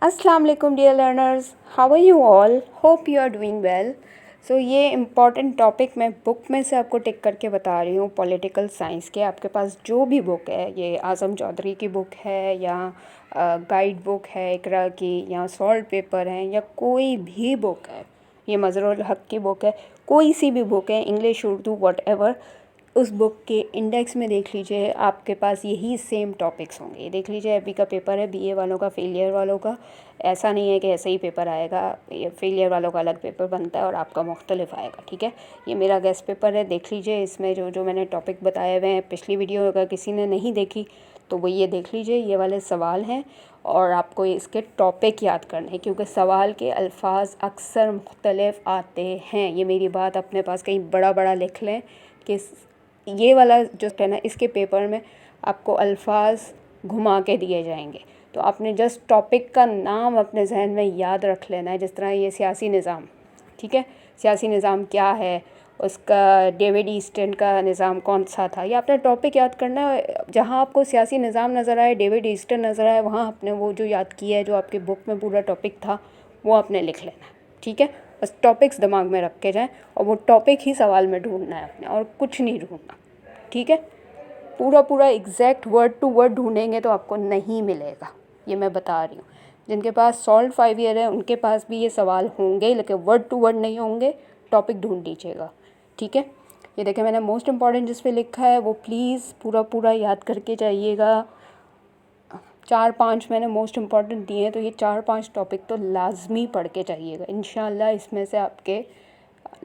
अस्सलाम वालेकुम dear learners, how are you all? Hope you are doing well. So ये important topic मैं book में से आपको टिक करके बता रही हूँ। पॉलिटिकल साइंस के आपके पास जो भी बुक है, ये आज़म चौधरी की बुक है या गाइड बुक है इकरा की, या सॉल्ट पेपर है, या कोई भी बुक है, ये मज़रुल हक़ की बुक है, कोई सी भी बुक है, इंग्लिश उर्दू वट एवर, उस बुक के इंडेक्स में देख लीजिए, आपके पास यही सेम टॉपिक्स होंगे। ये देख लीजिए, अभी का पेपर है बीए वालों का, फेलियर वालों का। ऐसा नहीं है कि ऐसे ही पेपर आएगा, ये फेलियर वालों का अलग पेपर बनता है और आपका मुख्तलिफ आएगा, ठीक है। ये मेरा गेस्ट पेपर है, देख लीजिए। इसमें जो जो मैंने टॉपिक बताए हुए हैं, पिछली वीडियो अगर किसी ने नहीं देखी तो वो ये देख लीजिए, ये वाले सवाल हैं और आपको इसके टॉपिक याद करने हैं, क्योंकि सवाल के अल्फाज अक्सर मुख्तलिफ आते हैं। ये मेरी बात अपने पास कहीं बड़ा बड़ा लिख लें कि ये वाला जो है ना, इसके पेपर में आपको अल्फाज घुमा के दिए जाएंगे, तो आपने जस्ट टॉपिक का नाम अपने जहन में याद रख लेना है। जिस तरह ये सियासी निज़ाम, ठीक है, सियासी निज़ाम क्या है, उसका डेविड ईस्टन का निज़ाम कौन सा था, ये आपने टॉपिक याद करना है। जहाँ आपको सियासी निज़ाम नज़र आए, डेविड ईस्टन नज़र आए, वहाँ आपने वो जो याद किया है, जो आपकी बुक में पूरा टॉपिक था, वो आपने लिख लेना है, ठीक है। बस टॉपिक्स दिमाग में रख के जाएँ और वो टॉपिक ही सवाल में ढूंढना है अपने, और कुछ नहीं ढूंढना, ठीक है। पूरा पूरा एग्जैक्ट वर्ड टू वर्ड ढूंढेंगे तो आपको नहीं मिलेगा, ये मैं बता रही हूँ। जिनके पास सॉल्ट 5 ईयर है उनके पास भी ये सवाल होंगे, लेकिन वर्ड टू वर्ड नहीं होंगे। टॉपिक ढूंढ लीजिएगा, ठीक है। ये देखें, मैंने मोस्ट इम्पॉर्टेंट जिस पे लिखा है वो प्लीज़ पूरा पूरा याद करके जाइएगा। 4-5 मैंने मोस्ट इम्पॉर्टेंट दिए हैं, तो ये 4-5 टॉपिक तो लाजमी पढ़ के जाइएगा। इंशाल्लाह इसमें से आपके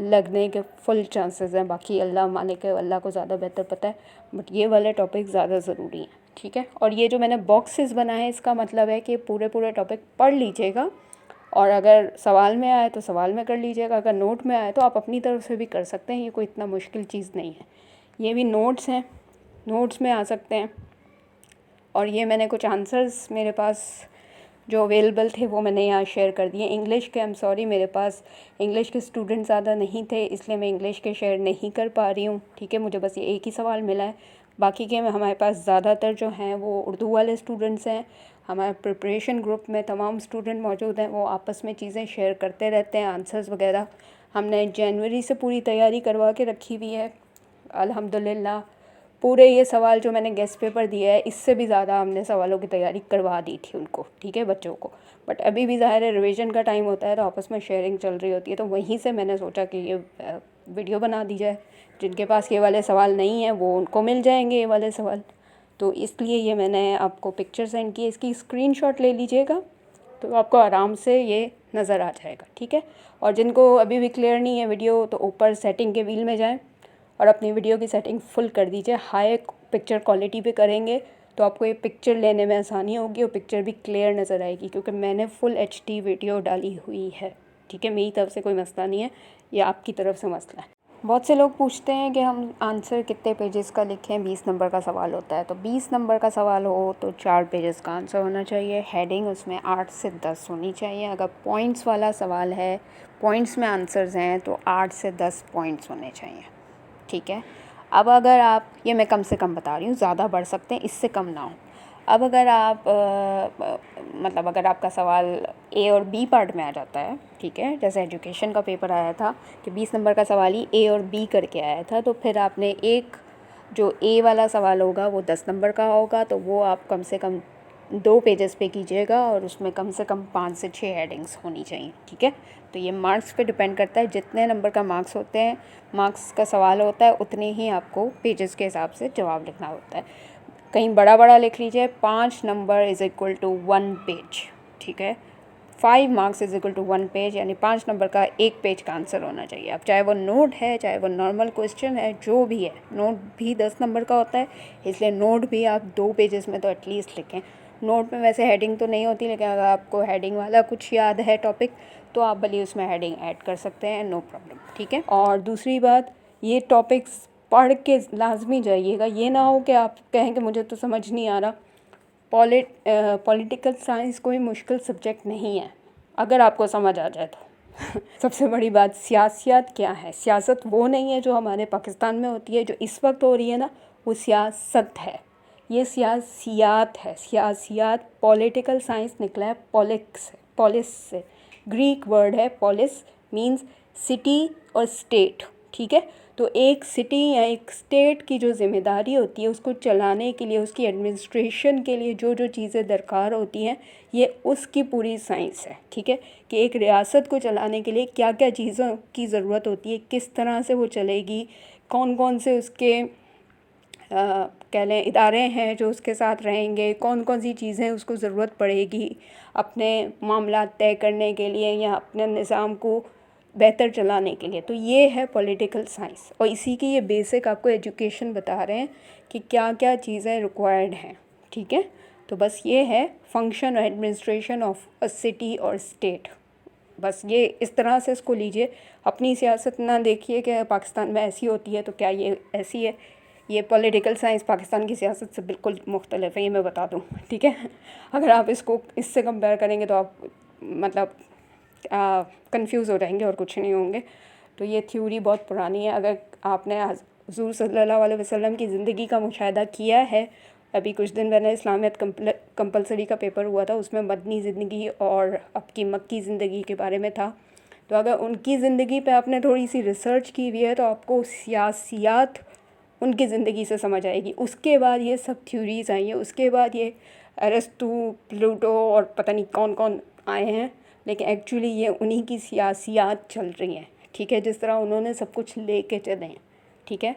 लगने के फुल चांसेस हैं। बाकी अल्लाह मालिक है, अल्लाह को ज़्यादा बेहतर पता है, बट ये वाले टॉपिक ज़्यादा ज़रूरी हैं, ठीक है। और ये जो मैंने बॉक्सेस बनाए हैं, इसका मतलब है कि पूरे पूरे टॉपिक पढ़ लीजिएगा, और अगर सवाल में आए तो सवाल में कर लीजिएगा, अगर नोट में आए तो आप अपनी तरफ से भी कर सकते हैं। ये कोई इतना मुश्किल चीज़ नहीं है। ये भी नोट्स हैं, नोट्स में आ सकते हैं। और ये मैंने कुछ आंसर्स मेरे पास जो अवेलेबल थे वो मैंने यहाँ शेयर कर दिए। इंग्लिश के, आई एम सॉरी, मेरे पास इंग्लिश के स्टूडेंट ज़्यादा नहीं थे, इसलिए मैं इंग्लिश के शेयर नहीं कर पा रही हूँ, ठीक है। मुझे बस ये एक ही सवाल मिला है। बाकी के में हमारे पास ज़्यादातर जो हैं वो उर्दू वाले स्टूडेंट्स हैं। हमारे प्रिपरेशन ग्रुप में तमाम स्टूडेंट मौजूद हैं, वो आपस में चीज़ें शेयर करते रहते हैं, आंसर्स वगैरह। हमने जनवरी से पूरी तैयारी करवा के रखी हुई है अल्हम्दुलिल्लाह। पूरे ये सवाल जो मैंने गेस्ट पेपर दिया है, इससे भी ज़्यादा हमने सवालों की तैयारी करवा दी थी उनको, ठीक है, बच्चों को। बट अभी भी ज़ाहिर है रिवीजन का टाइम होता है, तो आपस में शेयरिंग चल रही होती है, तो वहीं से मैंने सोचा कि ये वीडियो बना दी जाए। जिनके पास ये वाले सवाल नहीं हैं वो उनको मिल जाएंगे ये वाले सवाल, तो इसलिए ये मैंने आपको पिक्चर सेंड की, इसकी स्क्रीनशॉट ले लीजिएगा तो आपको आराम से ये नज़र आ जाएगा, ठीक है। और जिनको अभी भी क्लियर नहीं है वीडियो, तो ऊपर सेटिंग के व्हील में जाएं और अपनी वीडियो की सेटिंग फुल कर दीजिए। हाई पिक्चर क्वालिटी पे करेंगे तो आपको ये पिक्चर लेने में आसानी होगी और पिक्चर भी क्लियर नज़र आएगी, क्योंकि मैंने फुल HD वीडियो डाली हुई है, ठीक है। मेरी तरफ से कोई मसला नहीं है, ये आपकी तरफ से मसला है। बहुत से लोग पूछते हैं कि हम आंसर कितने पेजेस का लिखें, 20 नंबर का सवाल होता है। तो 20 नंबर का सवाल हो तो 4 पेजेस का आंसर होना चाहिए। हेडिंग उसमें 8 से 10 होनी चाहिए। अगर पॉइंट्स वाला सवाल है, पॉइंट्स में आंसर्स हैं, तो 8 से 10 पॉइंट्स होने चाहिए, ठीक है। अब अगर आप, ये मैं कम से कम बता रही हूँ, ज़्यादा बढ़ सकते हैं, इससे कम ना हो। अब अगर आप मतलब अगर आपका सवाल A और B पार्ट में आ जाता है, ठीक है, जैसे एजुकेशन का पेपर आया था कि 20 नंबर का सवाल ही A और B करके आया था, तो फिर आपने एक जो A वाला सवाल होगा वो 10 नंबर का होगा, तो वो आप कम से कम 2 पेजेस पे कीजिएगा और उसमें कम से कम 5 से 6 हेडिंग्स होनी चाहिए, ठीक है। तो ये मार्क्स पे डिपेंड करता है, जितने नंबर का मार्क्स होते हैं, मार्क्स का सवाल होता है, उतने ही आपको पेजेस के हिसाब से जवाब लिखना होता है। कहीं बड़ा बड़ा लिख लीजिए, 5 number is equal to 1 page, ठीक है। 5 marks is equal to 1 page, यानी 5 नंबर का 1 पेज का आंसर होना चाहिए। अब चाहे वो नोट है, चाहे वो नॉर्मल क्वेश्चन है, जो भी है, नोट भी 10 नंबर का होता है, इसलिए नोट भी आप 2 पेजेस में तो एटलीस्ट लिखें। नोट में वैसे हेडिंग तो नहीं होती, लेकिन अगर आपको हेडिंग वाला कुछ याद है टॉपिक, तो आप भले उसमें हेडिंग ऐड कर सकते हैं, नो प्रॉब्लम, ठीक है। और दूसरी बात, ये टॉपिक्स पढ़ के लाजमी जाइएगा। ये ना हो कि आप कहें कि मुझे तो समझ नहीं आ रहा। पॉलिटिकल साइंस कोई मुश्किल सब्जेक्ट नहीं है, अगर आपको समझ आ जाए तो। सबसे बड़ी बात, सियासत क्या है? सियासत वो नहीं है जो हमारे पाकिस्तान में होती है, जो इस वक्त हो रही है ना, वो सियासत है। ये सियासियात है, सियासियात पॉलिटिकल साइंस निकला है पॉलिस से। ग्रीक वर्ड है पॉलिस, मीन्स सिटी और स्टेट, ठीक है। तो एक सिटी या एक स्टेट की जो ज़िम्मेदारी होती है उसको चलाने के लिए, उसकी एडमिनिस्ट्रेशन के लिए जो जो चीज़ें दरकार होती हैं, ये उसकी पूरी साइंस है, ठीक है। कि एक रियासत को चलाने के लिए क्या क्या चीज़ों की ज़रूरत होती है, किस तरह से वो चलेगी, कौन कौन से उसके कह लें इदारे हैं जो उसके साथ रहेंगे, कौन कौन सी चीज़ें उसको ज़रूरत पड़ेगी अपने मामला तय करने के लिए या अपने निज़ाम को बेहतर चलाने के लिए। तो ये है पॉलिटिकल साइंस, और इसी की ये बेसिक आपको एजुकेशन बता रहे हैं कि क्या क्या चीज़ें रिक्वायर्ड हैं, ठीक है। तो बस ये है फंक्शन और एडमिनिस्ट्रेशन ऑफ अ सिटी और स्टेट। बस ये इस तरह से इसको लीजिए, अपनी सियासत ना देखिए कि पाकिस्तान में ऐसी होती है तो क्या ये ऐसी है। ये पॉलिटिकल साइंस पाकिस्तान की सियासत से बिल्कुल मुख्तलिफ है, ये मैं बता दूँ, ठीक है। अगर आप इसको इससे कंपेयर करेंगे तो आप मतलब कंफ्यूज हो जाएंगे और कुछ नहीं होंगे। तो ये थ्योरी बहुत पुरानी है। अगर आपने हुज़ूर सल्लल्लाहु अलैहि वसल्लम की ज़िंदगी का मुशाहिदा किया है, अभी कुछ दिन पहले इस्लामियत कंपलसरी का पेपर हुआ था, उसमें मदनी ज़िंदगी और आपकी मक्की ज़िंदगी के बारे में था। तो अगर उनकी ज़िंदगी पे आपने थोड़ी सी रिसर्च की हुई है तो आपको सियासियात उनकी ज़िंदगी से समझ आएगी। उसके बाद ये सब थ्योरीज़ आई हैं, उसके बाद ये अरस्तू, प्लूटो और पता नहीं कौन कौन आए हैं, लेकिन एक्चुअली ये उन्हीं की सियासियात चल रही हैं, ठीक है। जिस तरह उन्होंने सब कुछ लेके चले हैं, ठीक है।